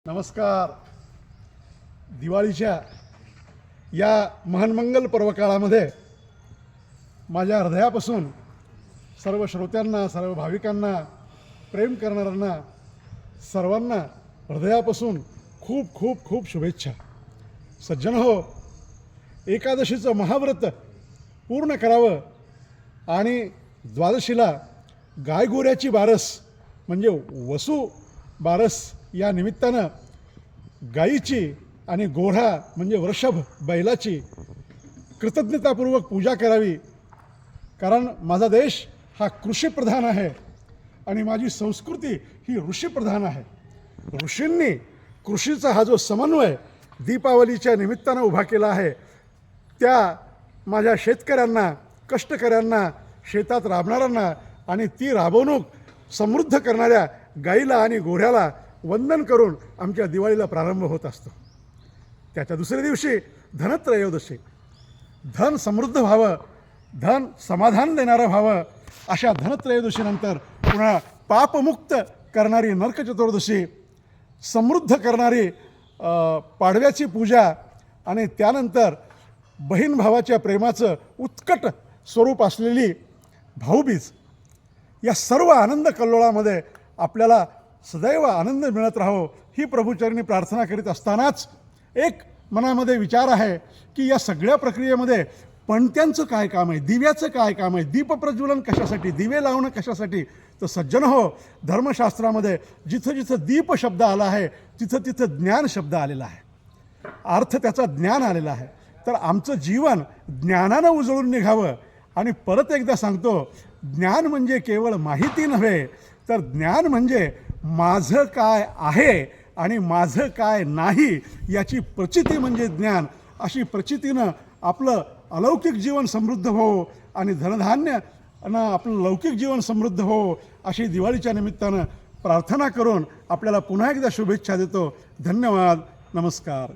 नमस्कार. दिवाळीच्या या महानमंगल पर्वकाळामध्ये माझ्या हृदयापासून सर्व श्रोत्यांना, सर्व भाविकांना, प्रेम करणाऱ्यांना सर्वांना हृदयापासून खूप खूप खूप शुभेच्छा. सज्जन हो, एकादशीचं महाव्रत पूर्ण करावं आणि द्वादशीला गायगोऱ्याची बारस म्हणजे वसू बारस या निमित्तानं गायीची आणि गोऱ्हा म्हणजे वृषभ बैलाची कृतज्ञतापूर्वक पूजा करावी. कारण माझा देश हा कृषीप्रधान आहे आणि माझी संस्कृती ही ऋषीप्रधान आहे. ऋषींनी कृषीचा हा जो समन्वय दीपावलीच्या निमित्तानं उभा केला आहे, त्या माझ्या शेतकऱ्यांना, कष्टकऱ्यांना, शेतात राबणाऱ्यांना आणि ती राबवणूक समृद्ध करणाऱ्या गाईला आणि गोऱ्ह्याला वंदन करून आमच्या दिवाळीला प्रारंभ होत असतो. त्याच्या दुसऱ्या दिवशी धनत्रयोदशी. धन समृद्ध व्हावं, धन समाधान देणारं व्हावं, अशा धनत्रयोदशीनंतर पुन्हा पापमुक्त करणारी नरक चतुर्दशी, समृद्ध करणारी पाडव्याची पूजा आणि त्यानंतर बहीण भावाच्या प्रेमाचं उत्कट स्वरूप असलेली भाऊबीज. या सर्व आनंद कल्लोळामध्ये आपल्याला सदैव आनंद मिळत राहो ही प्रभूचरणी प्रार्थना करीत असतानाच एक मनामध्ये विचार आहे की या सगळ्या प्रक्रियेमध्ये पणत्यांचं काय काम आहे, दिव्याचं काय काम आहे, दीप प्रज्वलन कशासाठी, दिवे लावणं कशासाठी. तर सज्जन हो, धर्मशास्त्रामध्ये जिथं जिथं दीप शब्द आला आहे तिथं तिथं ज्ञान शब्द आलेला आहे, अर्थ त्याचा ज्ञान आलेला आहे. तर आमचं जीवन ज्ञानानं उजळून निघावं. आणि परत एकदा सांगतो, ज्ञान म्हणजे केवळ माहिती नव्हे, तर ज्ञान म्हणजे माझं काय आहे आणि माझं काय नाही याची प्रचिती म्हणजे ज्ञान. अशी प्रचितीनं आपलं अलौकिक जीवन समृद्ध हो आणि धनधान्यानं आपलं लौकिक जीवन समृद्ध हो अशी दिवाळीच्या निमित्तानं प्रार्थना करून आपल्याला पुन्हा एकदा शुभेच्छा देतो. धन्यवाद. नमस्कार.